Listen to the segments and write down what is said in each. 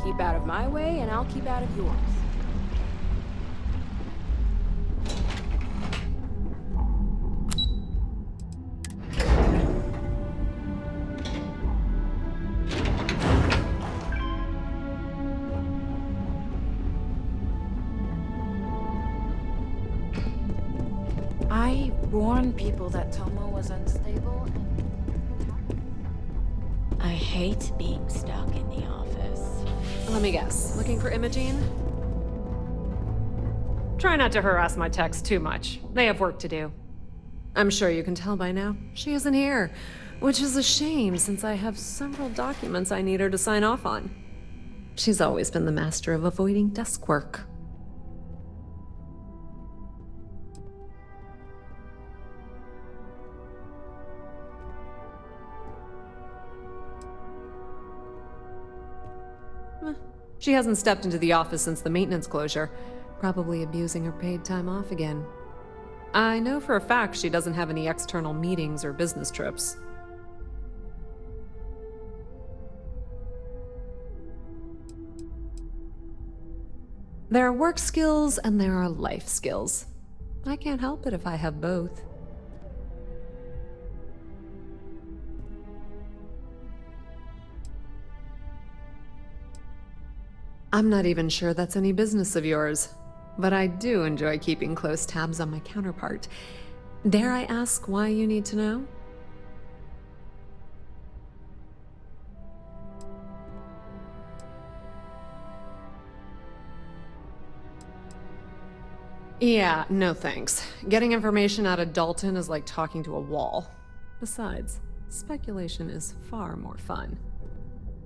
Keep out of my way, and I'll keep out of yours. I warned people that Tomo was unstable, and I hate being stuck in the office. Let me guess. Looking for Imogen? Try not to harass my techs too much. They have work to do. I'm sure you can tell by now. She isn't here, which is a shame since I have several documents I need her to sign off on. She's always been the master of avoiding desk work. She hasn't stepped into the office since the maintenance closure, probably abusing her paid time off again. I know for a fact she doesn't have any external meetings or business trips. There are work skills and there are life skills. I can't help it if I have both. I'm not even sure that's any business of yours, but I do enjoy keeping close tabs on my counterpart. Dare I ask why you need to know? Yeah, no thanks. Getting information out of Dalton is like talking to a wall. Besides, speculation is far more fun.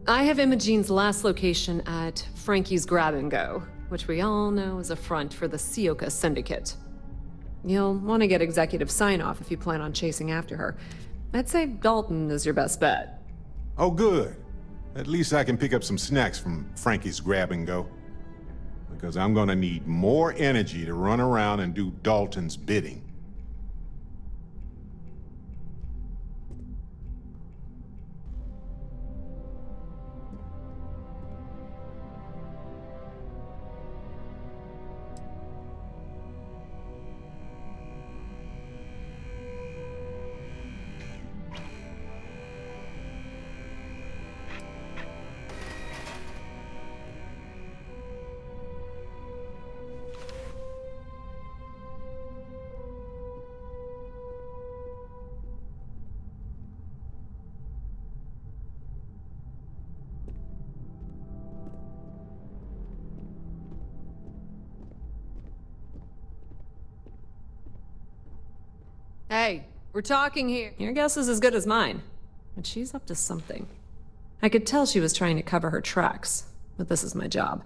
I have Imogen's last location at Frankie's Grab and Go, which we all know is a front for the Sioka Syndicate. You'll want to get executive sign-off if you plan on chasing after her. I'd say Dalton is your best bet. Oh, good. At least I can pick up some snacks from Frankie's Grab and Go. Because I'm gonna need more energy to run around and do Dalton's bidding. Hey, we're talking here. Your guess is as good as mine. But she's up to something. I could tell she was trying to cover her tracks, but this is my job.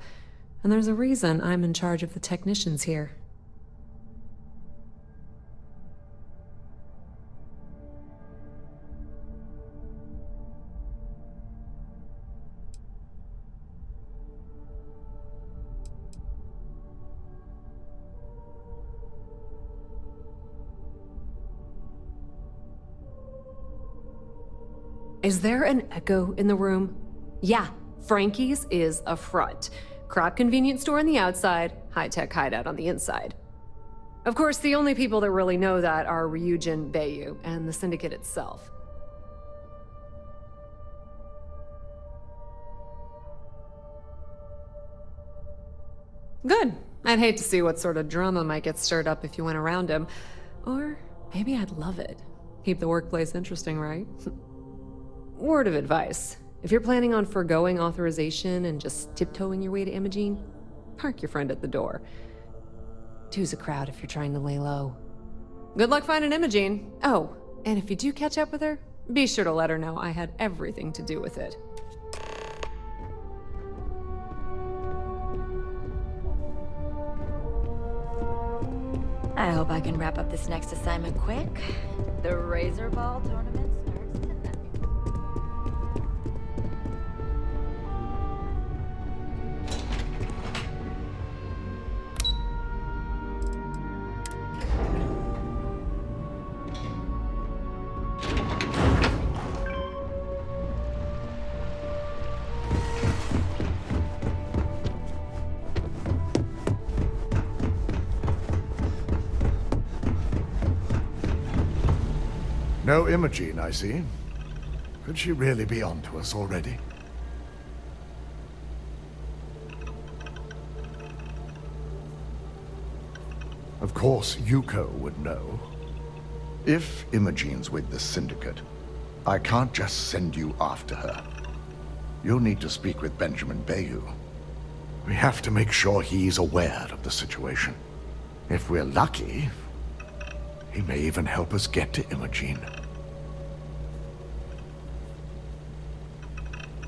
And there's a reason I'm in charge of the technicians here. Is there an echo in the room? Yeah, Frankie's is a front. Crap convenience store on the outside, high-tech hideout on the inside. Of course, the only people that really know that are Ryujin, Bayu, and the Syndicate itself. Good. I'd hate to see what sort of drama might get stirred up if you went around him. Or maybe I'd love it. Keep the workplace interesting, right? Word of advice. If you're planning on forgoing authorization and just tiptoeing your way to Imogen, park your friend at the door. Two's a crowd if you're trying to lay low. Good luck finding Imogen. Oh, and if you do catch up with her, be sure to let her know I had everything to do with it. I hope I can wrap up this next assignment quick. The Razor Ball tournament starts tonight. No Imogen, I see. Could she really be onto us already? Of course, Yuko would know. If Imogen's with the Syndicate, I can't just send you after her. You'll need to speak with Benjamin Bayou. We have to make sure he's aware of the situation. If we're lucky, he may even help us get to Imogen.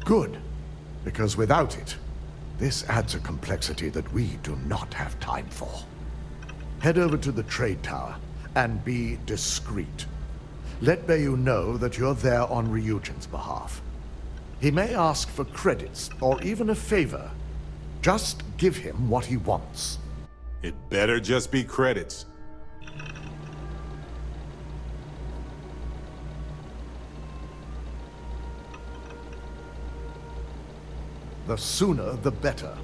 Good, because without it, this adds a complexity that we do not have time for. Head over to the trade tower and be discreet. Let Bayou know that you're there on Ryujin's behalf. He may ask for credits or even a favor. Just give him what he wants. It better just be credits. The sooner, the better.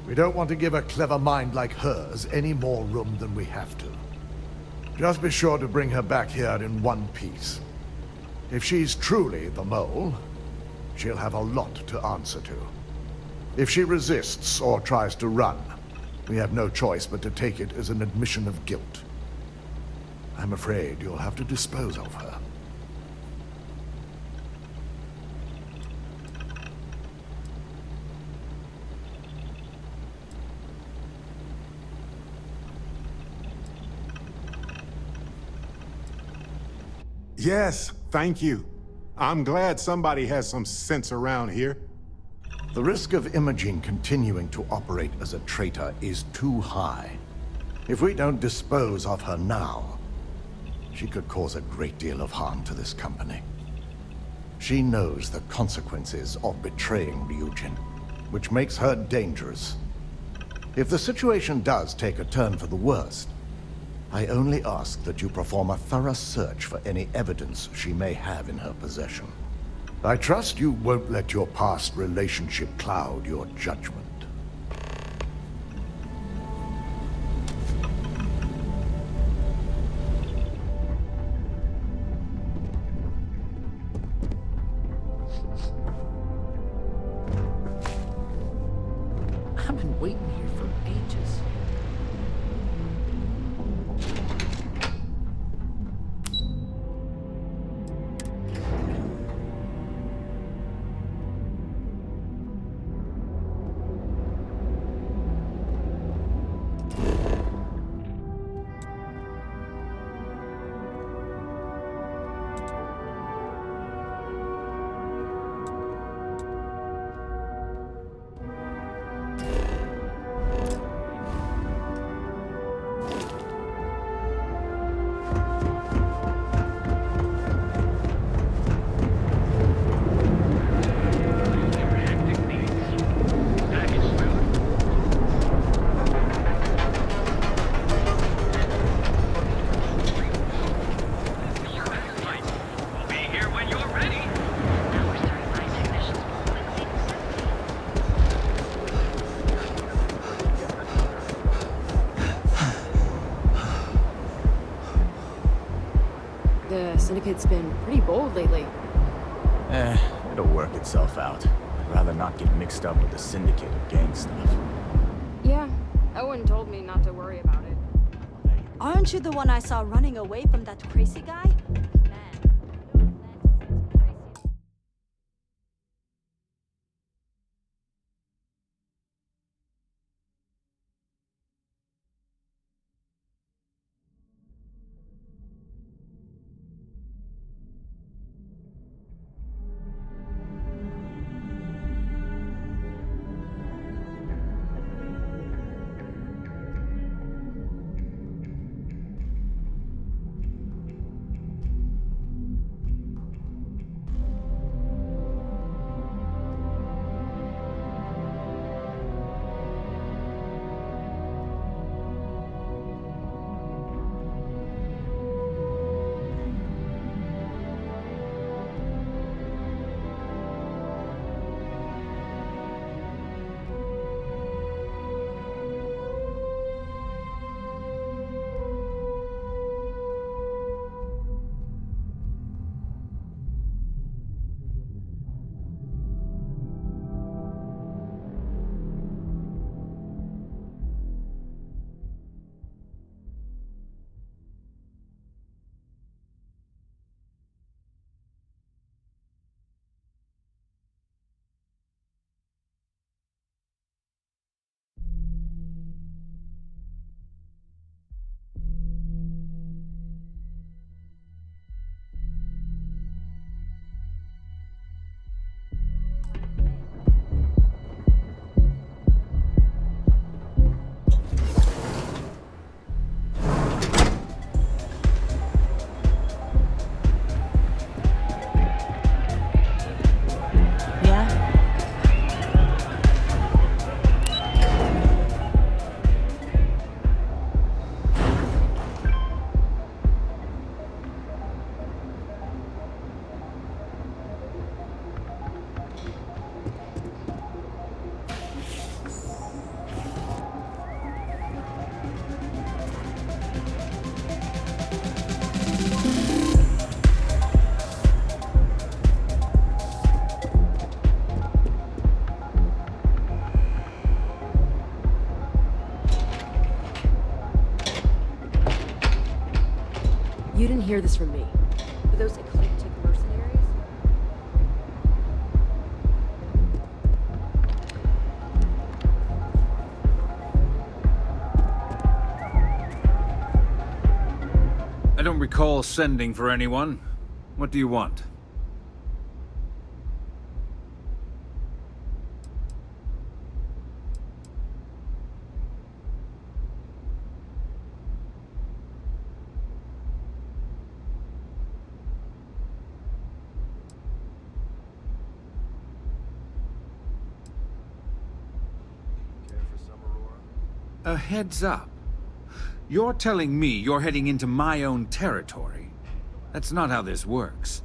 We don't want to give a clever mind like hers any more room than we have to. Just be sure to bring her back here in one piece. If she's truly the mole, she'll have a lot to answer to. If she resists or tries to run, we have no choice but to take it as an admission of guilt. I'm afraid you'll have to dispose of her. Yes, thank you. I'm glad somebody has some sense around here. The risk of Imogen continuing to operate as a traitor is too high. If we don't dispose of her now, she could cause a great deal of harm to this company. She knows the consequences of betraying Ryujin, which makes her dangerous. If the situation does take a turn for the worst, I only ask that you perform a thorough search for any evidence she may have in her possession. I trust you won't let your past relationship cloud your judgment. I've been waiting here for ages. The Syndicate's been pretty bold lately. It'll work itself out. I'd rather not get mixed up with the Syndicate of gang stuff. Yeah, Owen told me not to worry about it. Aren't you the one I saw running away from that crazy guy? hear this from me. But those eclectic mercenaries? I don't recall sending for anyone. What do you want? A heads up. You're telling me you're heading into my own territory. That's not how this works.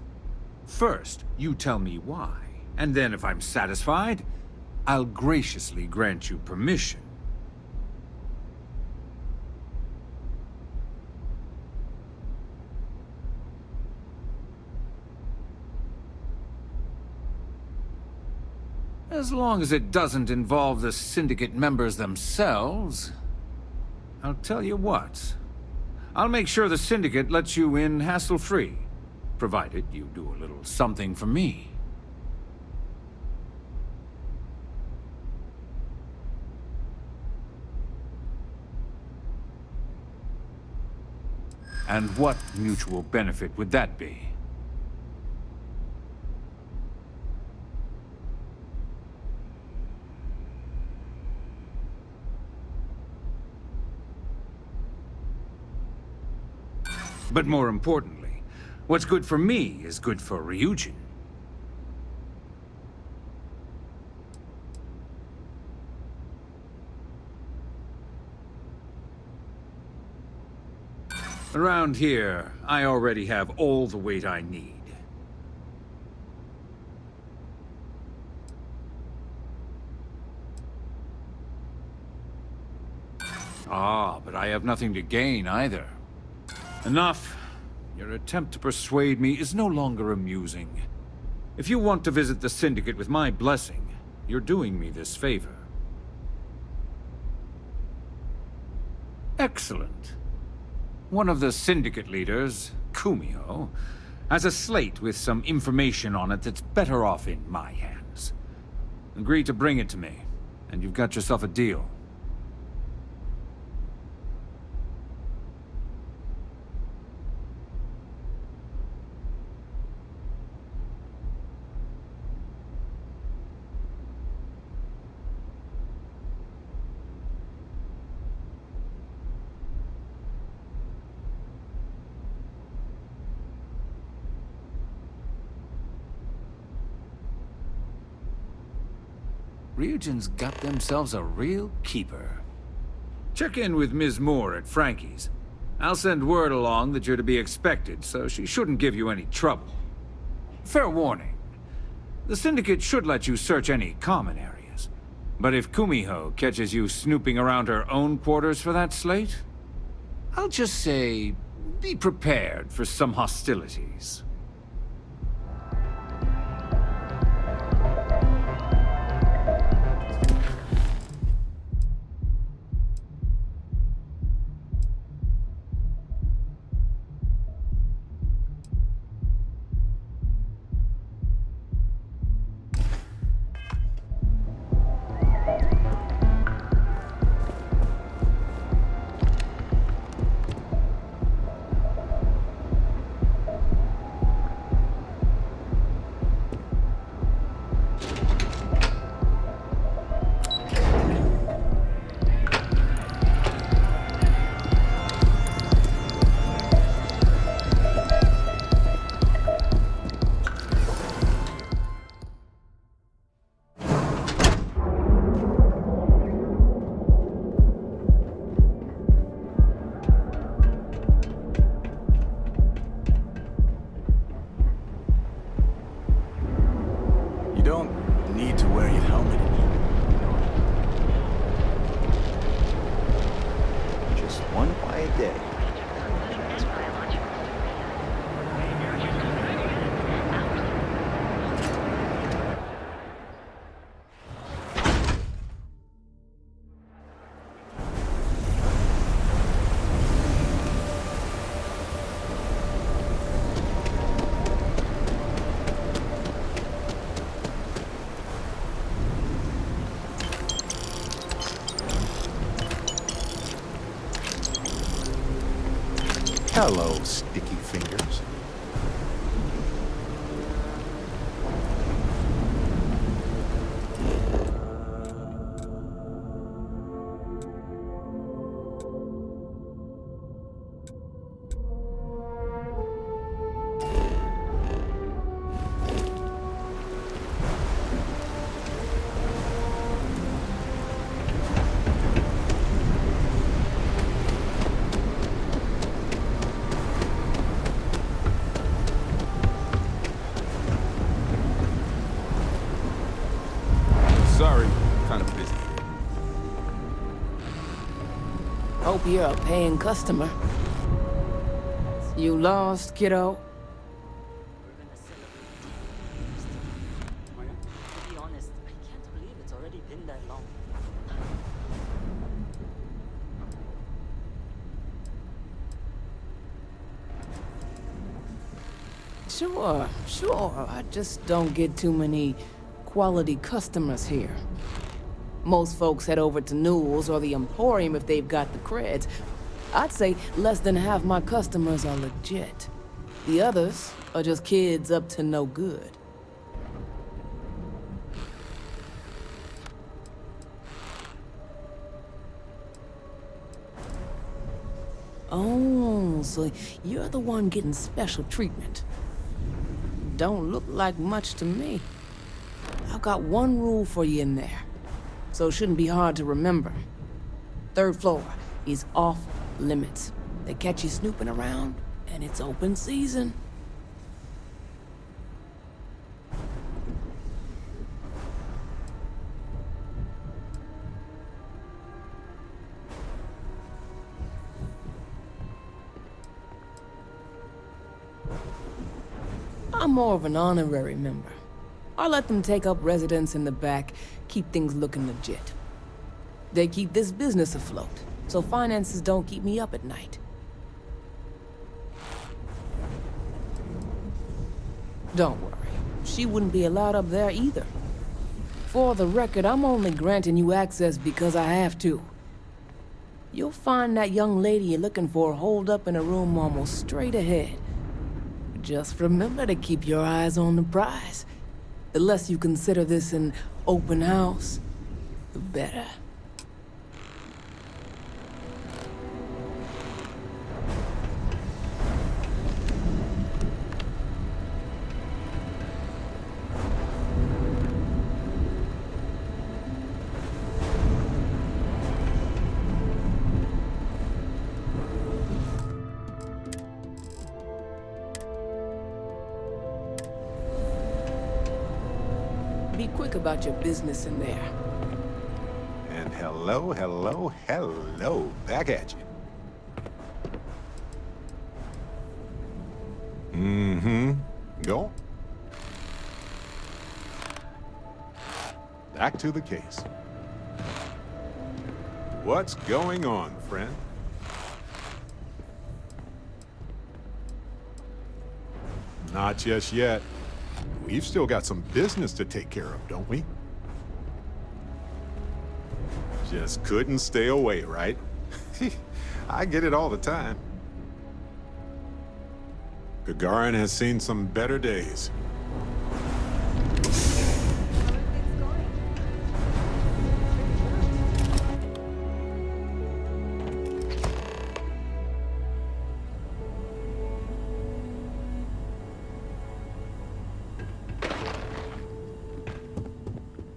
First, you tell me why, and then if I'm satisfied, I'll graciously grant you permission. As long as it doesn't involve the Syndicate members themselves, I'll tell you what. I'll make sure the Syndicate lets you in hassle-free, provided you do a little something for me. And what mutual benefit would that be? But more importantly, what's good for me is good for Ryujin. Around here, I already have all the weight I need. Ah, but I have nothing to gain either. Enough. Your attempt to persuade me is no longer amusing. If you want to visit the Syndicate with my blessing, you're doing me this favor. Excellent. One of the Syndicate leaders, Kumio, has a slate with some information on it that's better off in my hands. Agree to bring it to me, and you've got yourself a deal. Ryujin's got themselves a real keeper. Check in with Ms. Moore at Frankie's. I'll send word along that you're to be expected, so she shouldn't give you any trouble. Fair warning. The Syndicate should let you search any common areas. But if Kumiho catches you snooping around her own quarters for that slate, I'll just say, be prepared for some hostilities. You don't need to wear your helmet anymore. Just one quiet day. Hello, sticky fingers. Sorry, kind of busy. Hope you're a paying customer. You lost, kiddo? To be honest, I can't believe it's already been that long. Sure. I just don't get too many quality customers here. Most folks head over to Newell's or the Emporium if they've got the creds. I'd say less than half my customers are legit. The others are just kids up to no good. Oh, so you're the one getting special treatment. Don't look like much to me. I've got one rule for you in there, so it shouldn't be hard to remember. Third floor is off limits. They catch you snooping around, and it's open season. I'm more of an honorary member. I let them take up residence in the back, keep things looking legit. They keep this business afloat, so finances don't keep me up at night. Don't worry, she wouldn't be allowed up there either. For the record, I'm only granting you access because I have to. You'll find that young lady you're looking for holed up in a room almost straight ahead. Just remember to keep your eyes on the prize. The less you consider this an open house, the better. Be quick about your business in there. And hello, back at you. Mm-hmm. Go. Back to the case. What's going on, friend? Not just yet. We've still got some business to take care of, don't we? Just couldn't stay away, right? I get it all the time. Gagarin has seen some better days.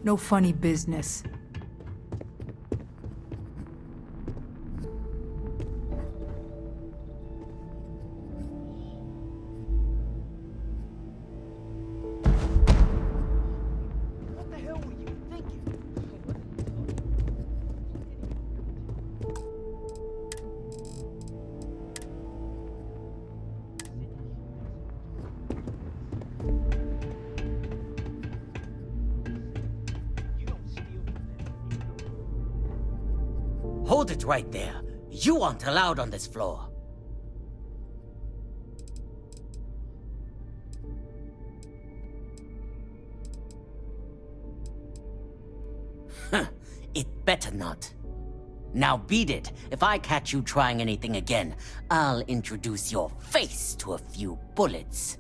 No funny business. What the hell were you thinking? Hold it right there. You aren't allowed on this floor. It better not. Now beat it. If I catch you trying anything again, I'll introduce your face to a few bullets.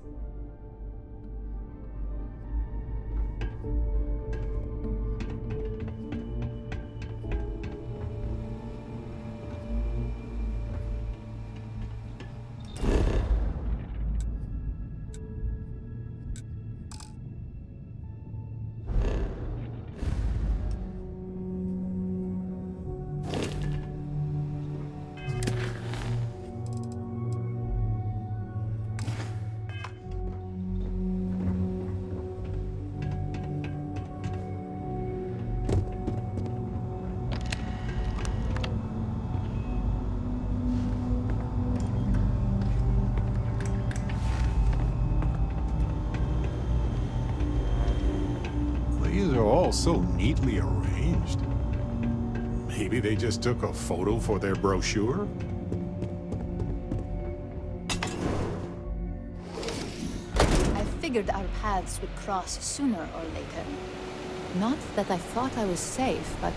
These are all so neatly arranged. Maybe they just took a photo for their brochure? I figured our paths would cross sooner or later. Not that I thought I was safe, but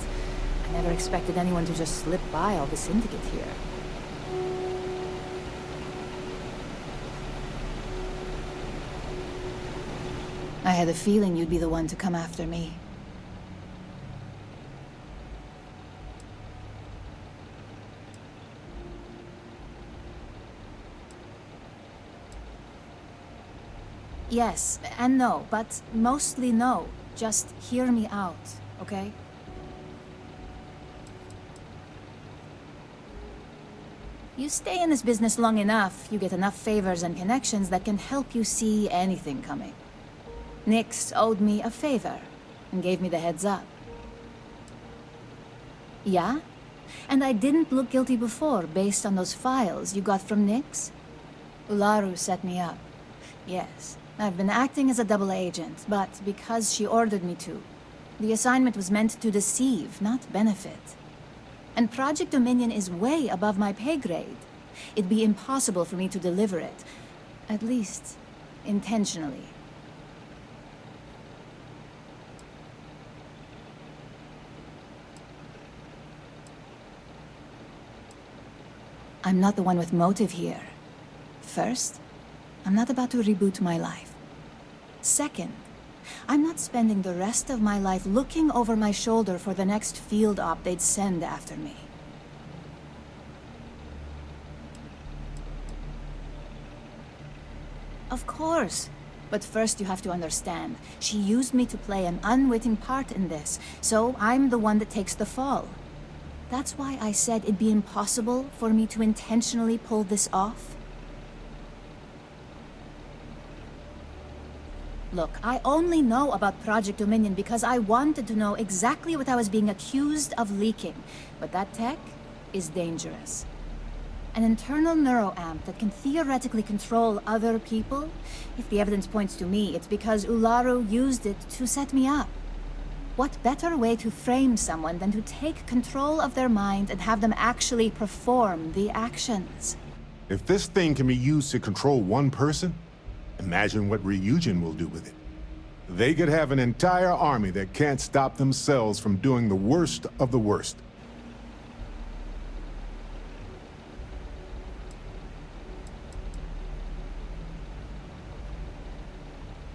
I never expected anyone to just slip by all the Syndicate here. I had a feeling you'd be the one to come after me. Yes, and no, but mostly no. Just hear me out, okay? You stay in this business long enough, you get enough favors and connections that can help you see anything coming. Nix owed me a favor and gave me the heads up. Yeah? And I didn't look guilty before based on those files you got from Nix? Ularu set me up. Yes, I've been acting as a double agent, but because she ordered me to. The assignment was meant to deceive, not benefit. And Project Dominion is way above my pay grade. It'd be impossible for me to deliver it. At least, intentionally. I'm not the one with motive here. First, I'm not about to reboot my life. Second, I'm not spending the rest of my life looking over my shoulder for the next field op they'd send after me. Of course. But first you have to understand, she used me to play an unwitting part in this, so I'm the one that takes the fall. That's why I said it'd be impossible for me to intentionally pull this off. Look, I only know about Project Dominion because I wanted to know exactly what I was being accused of leaking. But that tech is dangerous. An internal neuroamp that can theoretically control other people? If the evidence points to me, it's because Ularu used it to set me up. What better way to frame someone than to take control of their mind and have them actually perform the actions? If this thing can be used to control one person, imagine what Ryujin will do with it. They could have an entire army that can't stop themselves from doing the worst of the worst.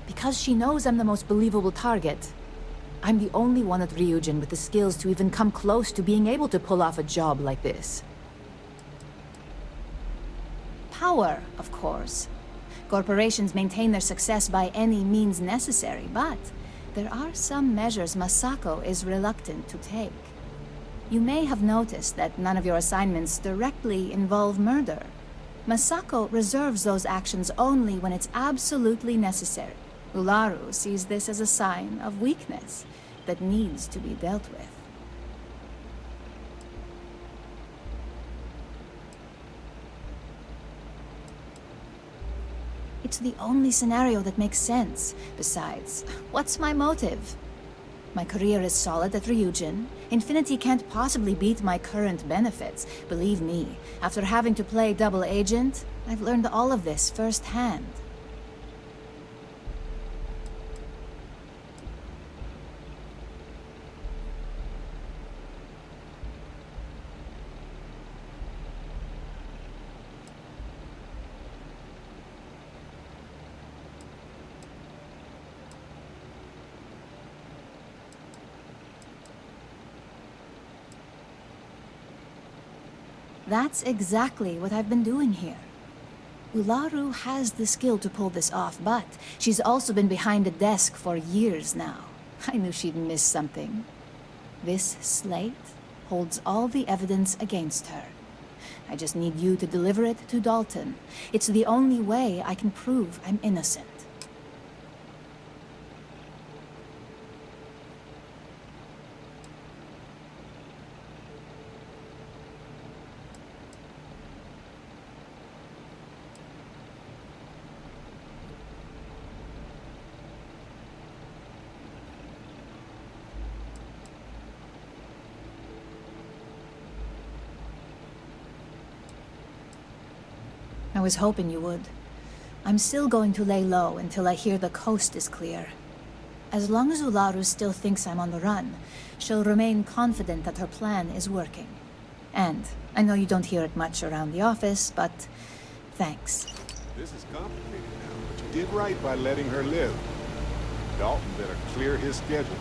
Because she knows I'm the most believable target. I'm the only one at Ryujin with the skills to even come close to being able to pull off a job like this. Power, of course. Corporations maintain their success by any means necessary, but there are some measures Masako is reluctant to take. You may have noticed that none of your assignments directly involve murder. Masako reserves those actions only when it's absolutely necessary. Ularu sees this as a sign of weakness that needs to be dealt with. It's the only scenario that makes sense. Besides, what's my motive? My career is solid at Ryujin. Infinity can't possibly beat my current benefits. Believe me, after having to play double agent, I've learned all of this firsthand. That's exactly what I've been doing here. Ularu has the skill to pull this off, but she's also been behind the desk for years now. I knew she'd miss something. This slate holds all the evidence against her. I just need you to deliver it to Dalton. It's the only way I can prove I'm innocent. I was hoping you would. I'm still going to lay low until I hear the coast is clear. As long as Ularu still thinks I'm on the run, she'll remain confident that her plan is working. And I know you don't hear it much around the office, but thanks. This is complicated now, but you did right by letting her live. Dalton better clear his schedule.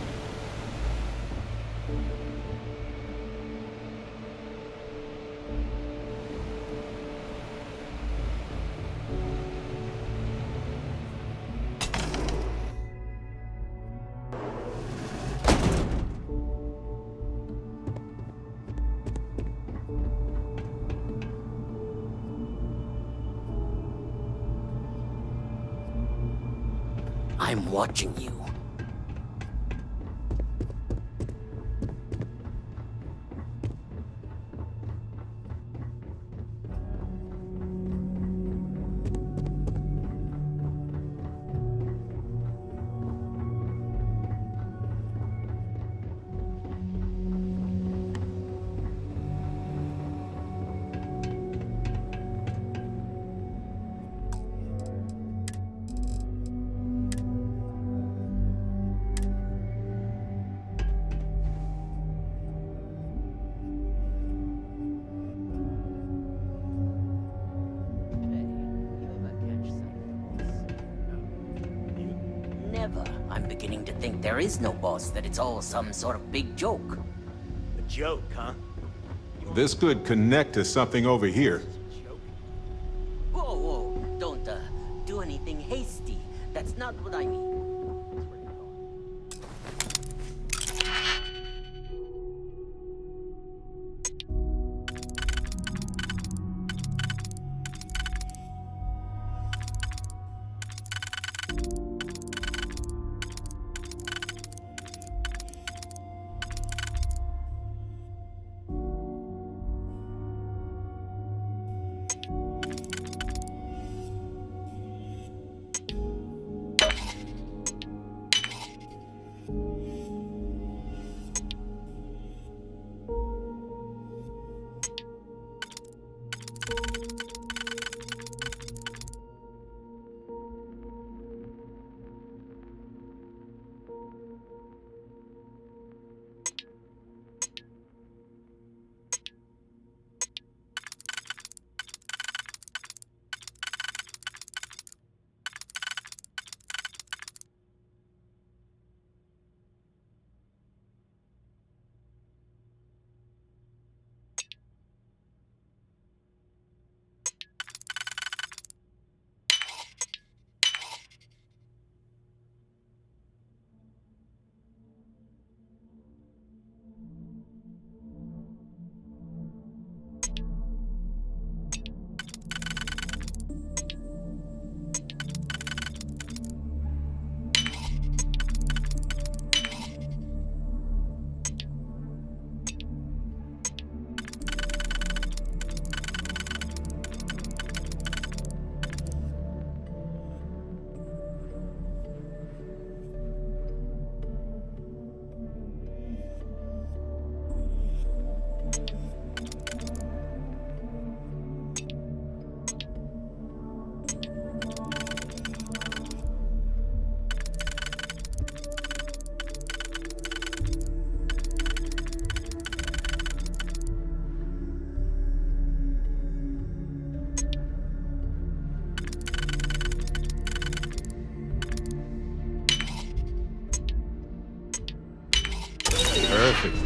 I'm watching you. I'm beginning to think there is no boss, that it's all some sort of big joke. A joke, huh? This could connect to something over here. Whoa, whoa, don't do anything hasty. That's not what I mean. Perfect.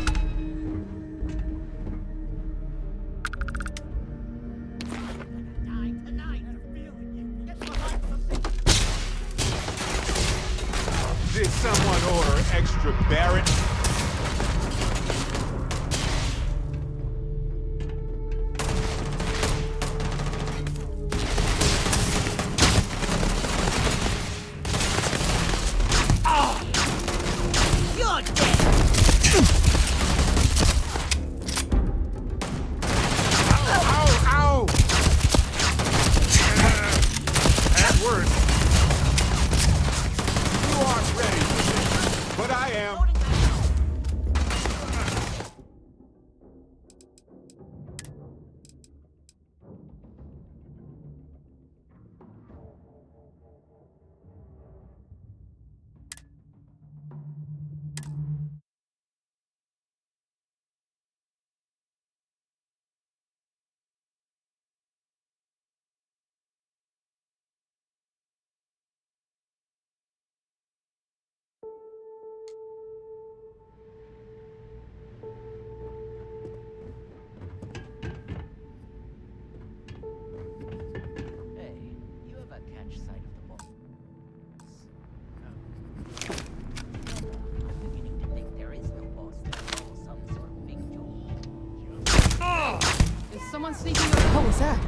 Someone sneaking over. What was that?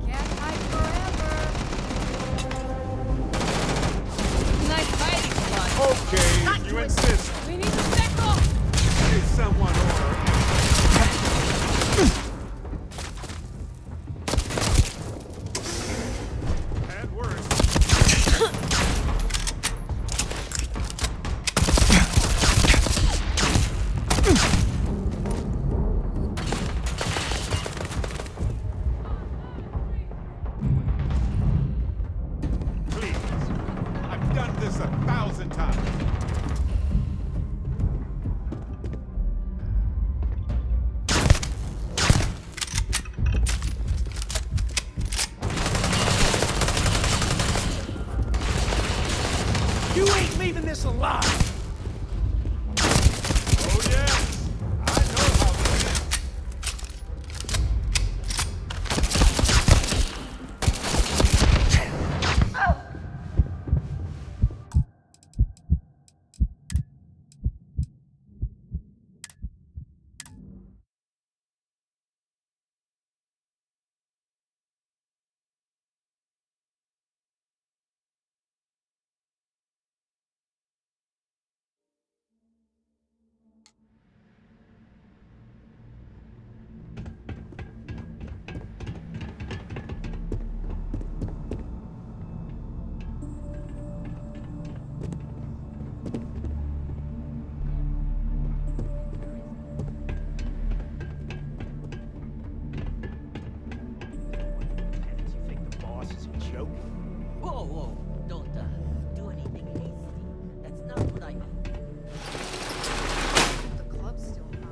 Can't hide forever. Nice fighting, bud. Okay, you insist. We need to back off. Hey, someone order. And worse. Please. I've done this 1,000 times. You ain't leaving this alive! Oh, yes. I know how this ends. Whoa, whoa, don't do anything hasty. That's not what I mean. The club's still not.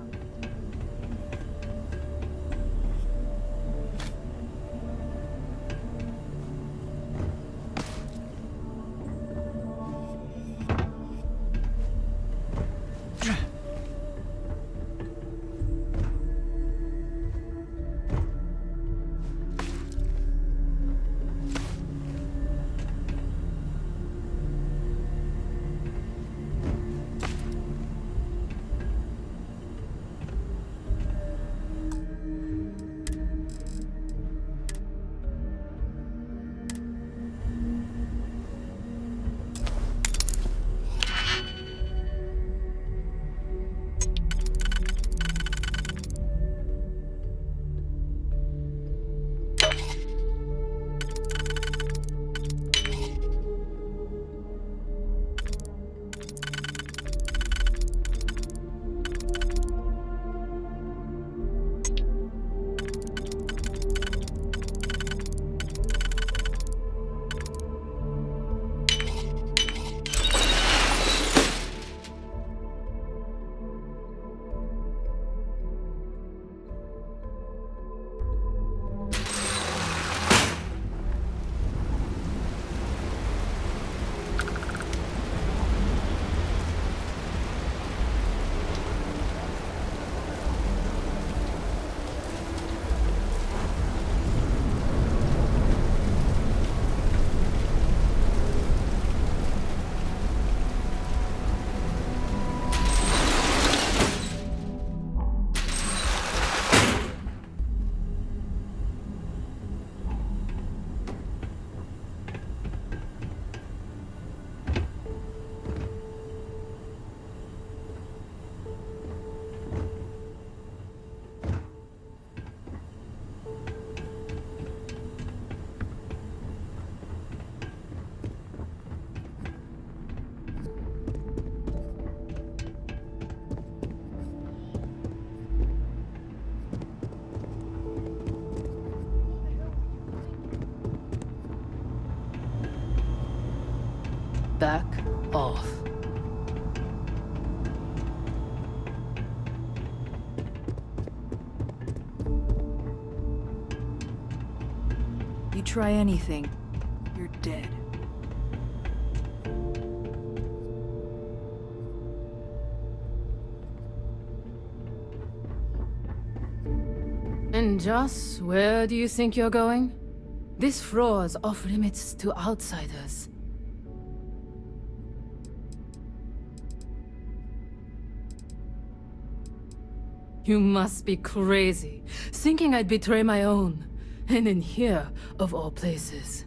Back off. You try anything, you're dead. And Joss, where do you think you're going? This floor's off limits to outsiders. You must be crazy, thinking I'd betray my own. And in here, of all places.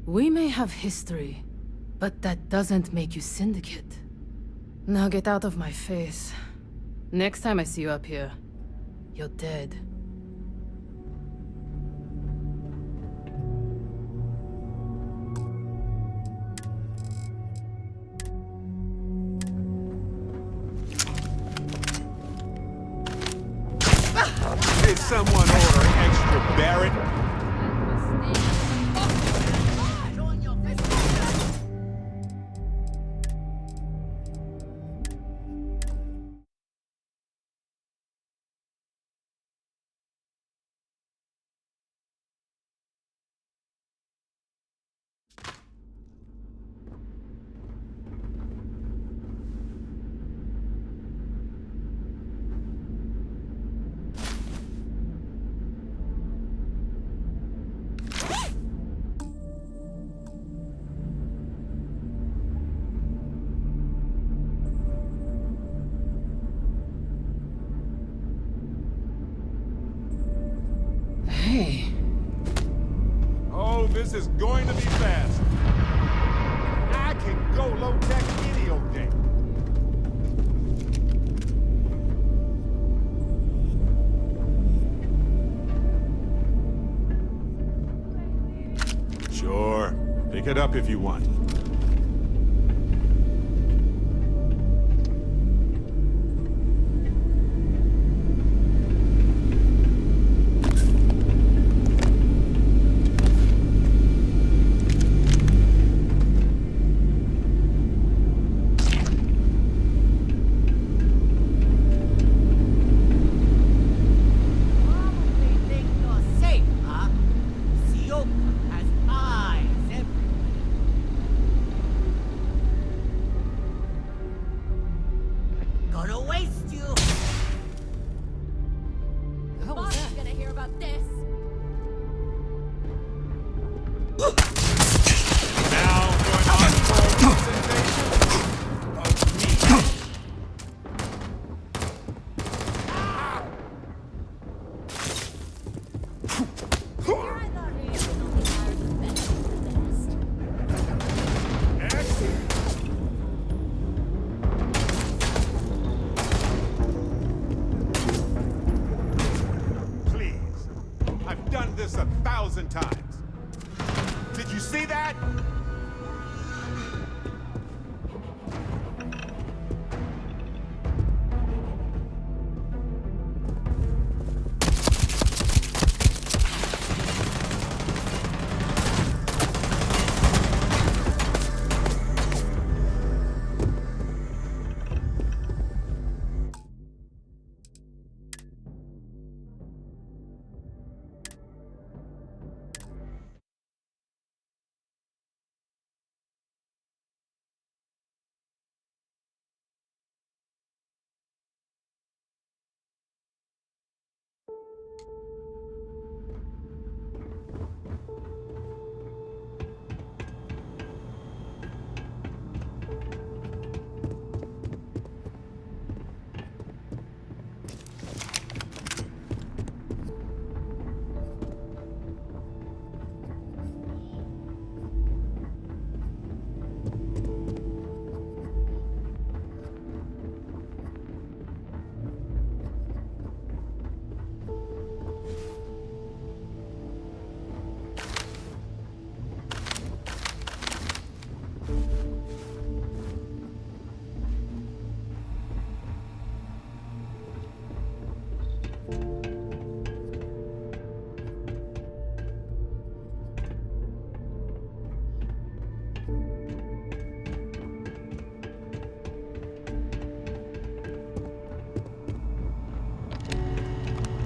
We may have history, but that doesn't make you Syndicate. Now get out of my face. Next time I see you up here, you're dead. Did someone order extra Barrett? Hey. Oh, this is going to be fast. I can go low-tech any old day. Sure. Pick it up if you want. This 1,000 times. Did you see that?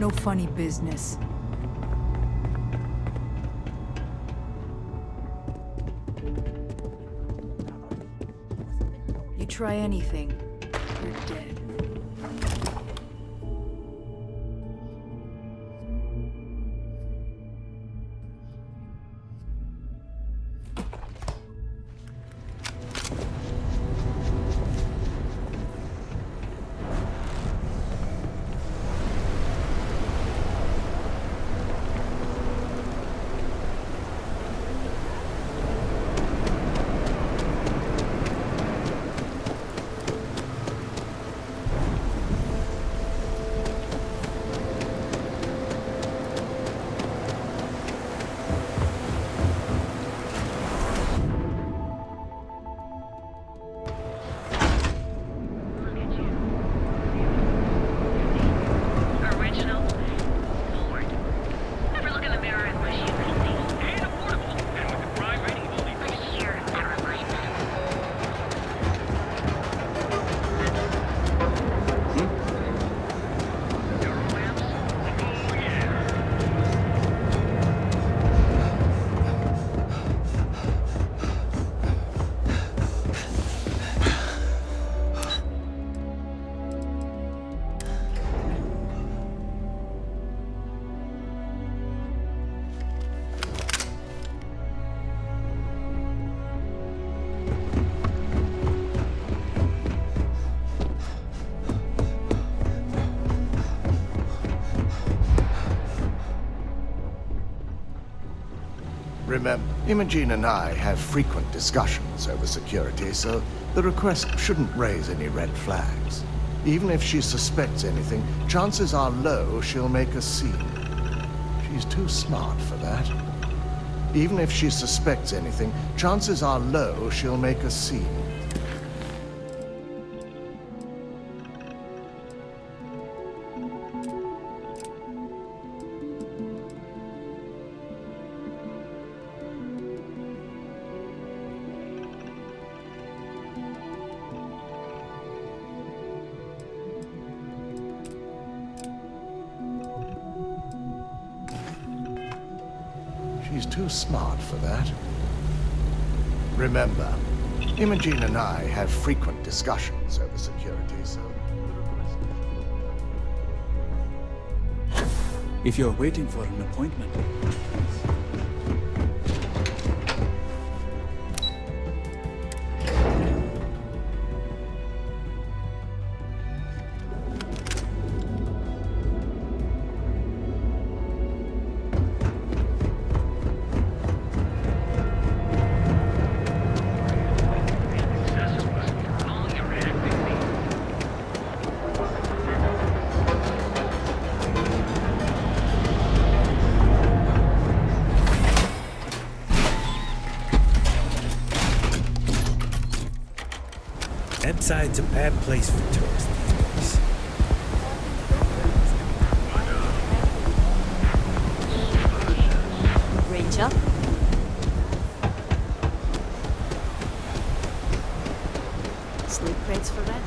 No funny business. You try anything, you're dead. Remember, Imogen and I have frequent discussions over security, so the request shouldn't raise any red flags. Even if she suspects anything, chances are low she'll make a scene. She's too smart for that. Even if she suspects anything, chances are low she'll make a scene. She's too smart for that. Remember, Imogen and I have frequent discussions over security, so... If you're waiting for an appointment... Side's a bad place for tourists these days. Ranger? Sleep crates for rent?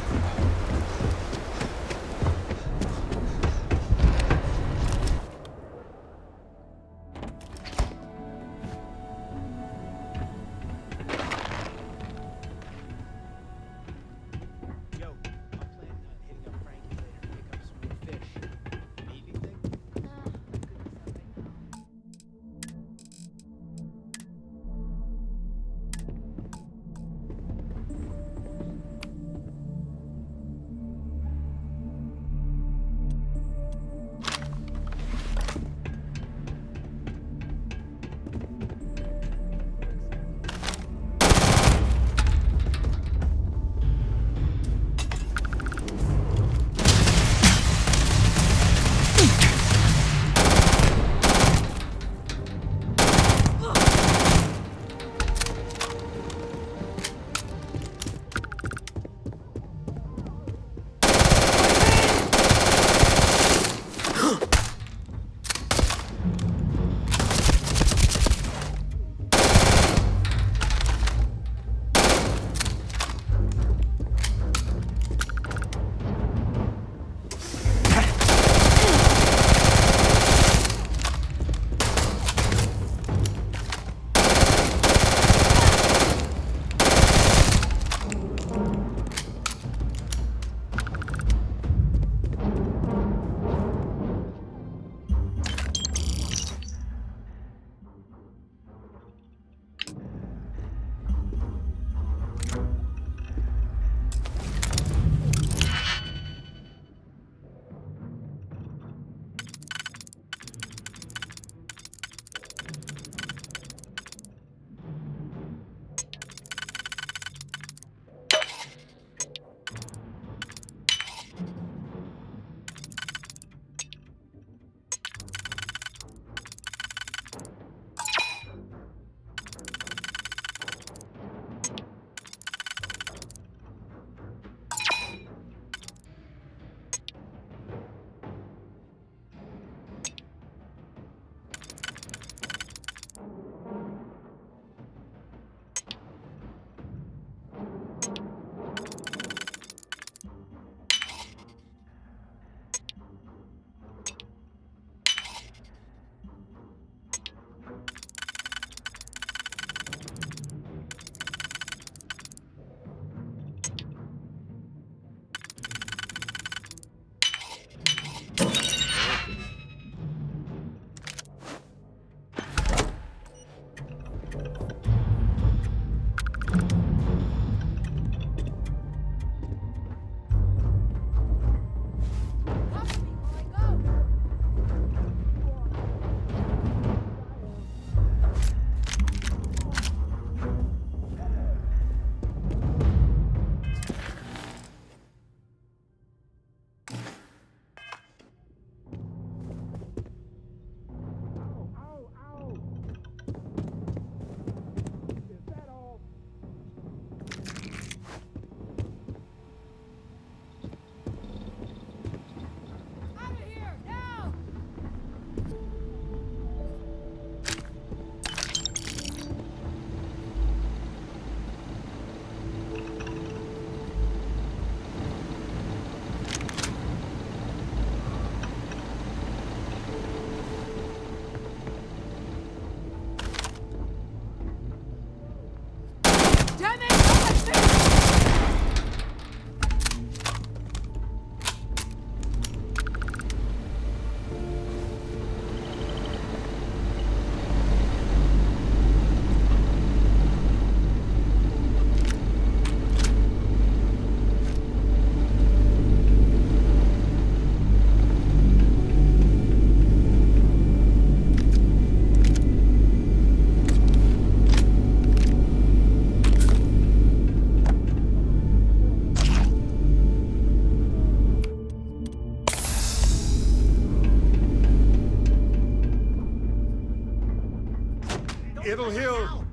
it'll heal.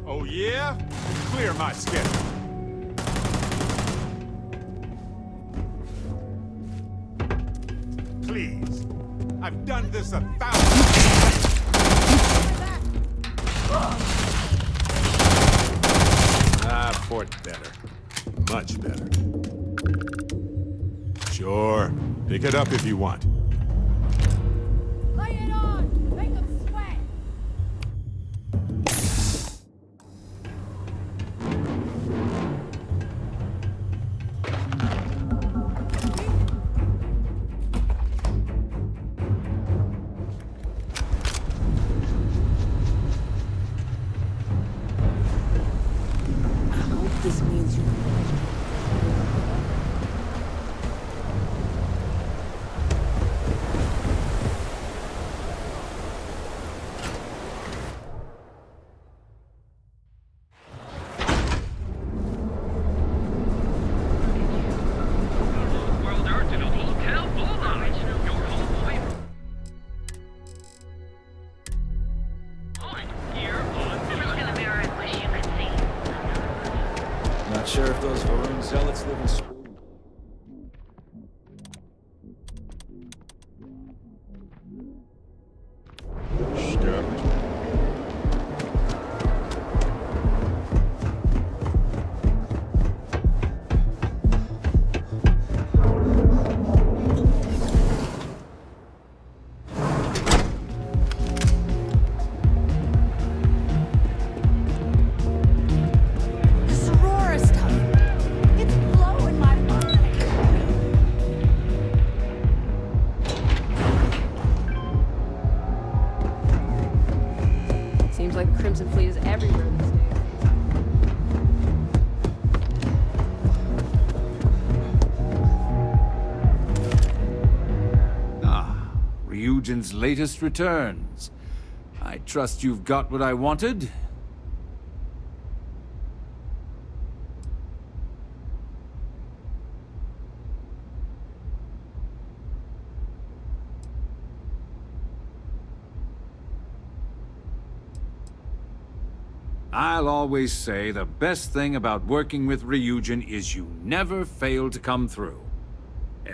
Oh yeah? Clear my schedule. Please. I've done this 1,000 times. Ah, port better. Much better. Sure. Pick it up if you want. Lay it on! Make them sweat! This means you. Not sure if those Varun zealots live in school. This Aurora stuff. It's blowing my mind. Seems like the Crimson Fleet is everywhere these days. Ah, Ryujin's latest returns. I trust you've got what I wanted? I'll always say the best thing about working with Ryujin is you never fail to come through.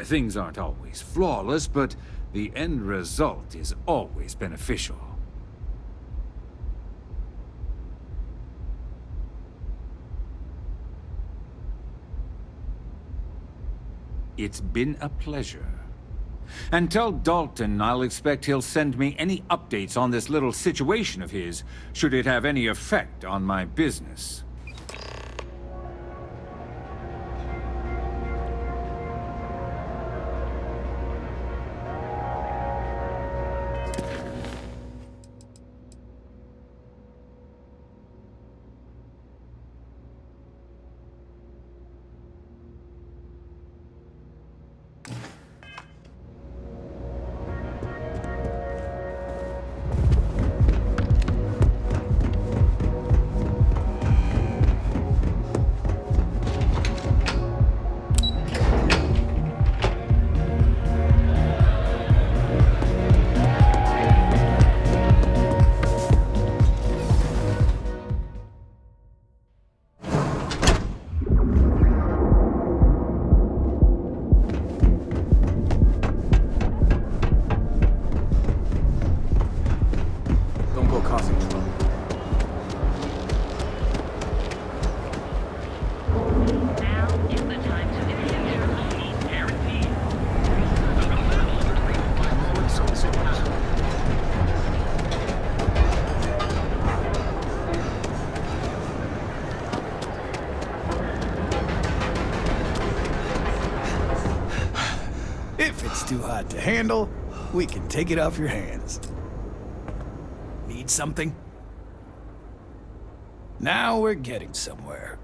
Things aren't always flawless, but the end result is always beneficial. It's been a pleasure. And tell Dalton I'll expect he'll send me any updates on this little situation of his, should it have any effect on my business. If it's too hot to handle, we can take it off your hands. Need something? Now we're getting somewhere.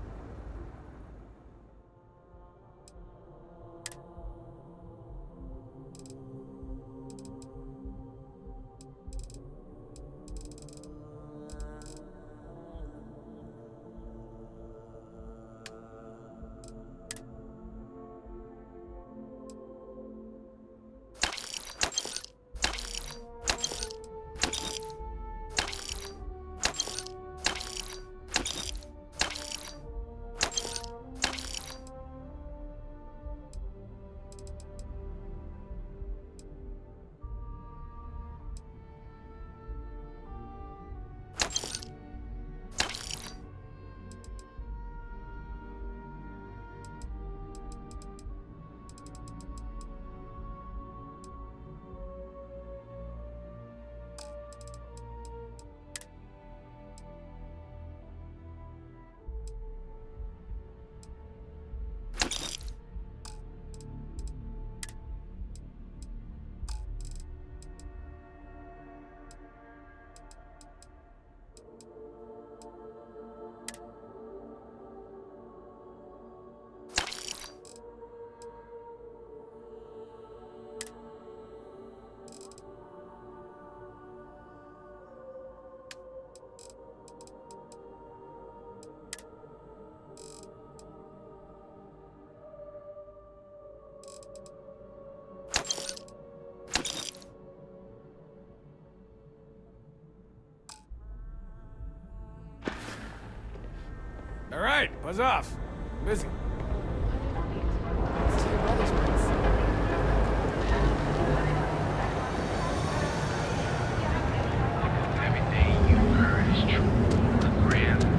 right, buzz off. I'm busy. It's to your brother's place. Everything you heard is true. A grand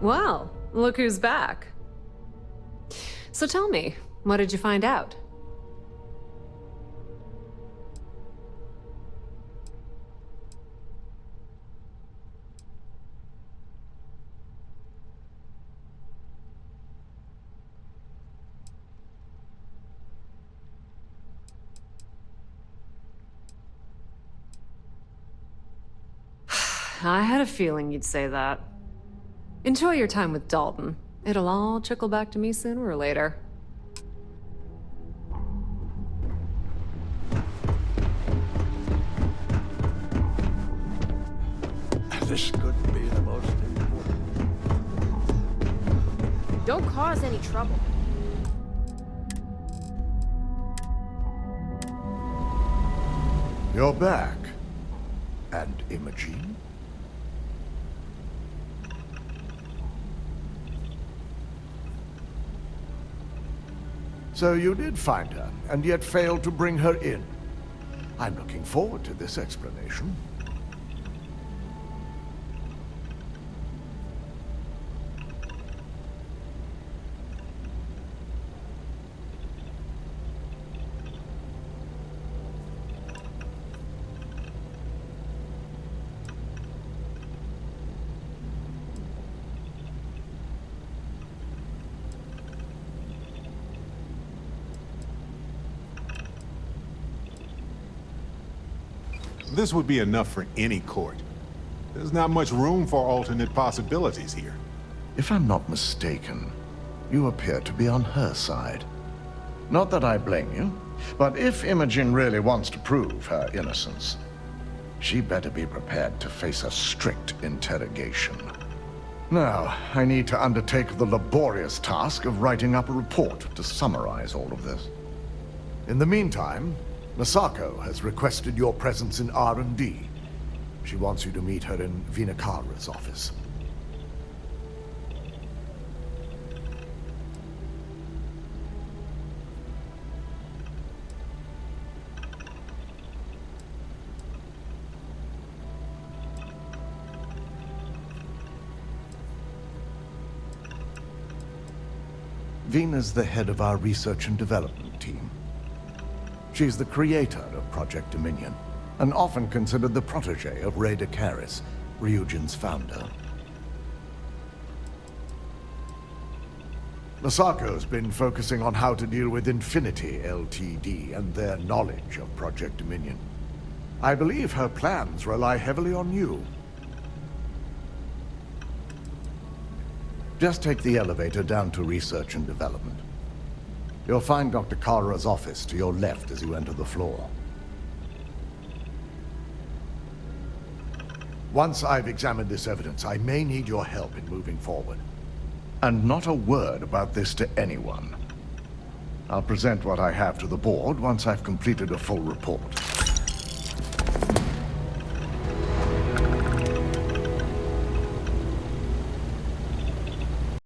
Well, look who's back. So tell me, what did you find out? I had a feeling you'd say that. Enjoy your time with Dalton. It'll all trickle back to me sooner or later. This could be the most important. Don't cause any trouble. You're back. And Imogen? So you did find her, and yet failed to bring her in. I'm looking forward to this explanation. This would be enough for any court. There's not much room for alternate possibilities here. If I'm not mistaken, you appear to be on her side. Not that I blame you, but if Imogen really wants to prove her innocence, she better be prepared to face a strict interrogation. Now, I need to undertake the laborious task of writing up a report to summarize all of this. In the meantime, Masako has requested your presence in R&D. She wants you to meet her in Vinakara's office. Vina's the head of our research and development team. She's the creator of Project Dominion, and often considered the protege of Ray DeCaris, Ryujin's founder. Masako's been focusing on how to deal with Infinity Ltd. And their knowledge of Project Dominion. I believe her plans rely heavily on you. Just take the elevator down to research and development. You'll find Dr. Kara's office to your left as you enter the floor. Once I've examined this evidence, I may need your help in moving forward. And not a word about this to anyone. I'll present what I have to the board once I've completed a full report.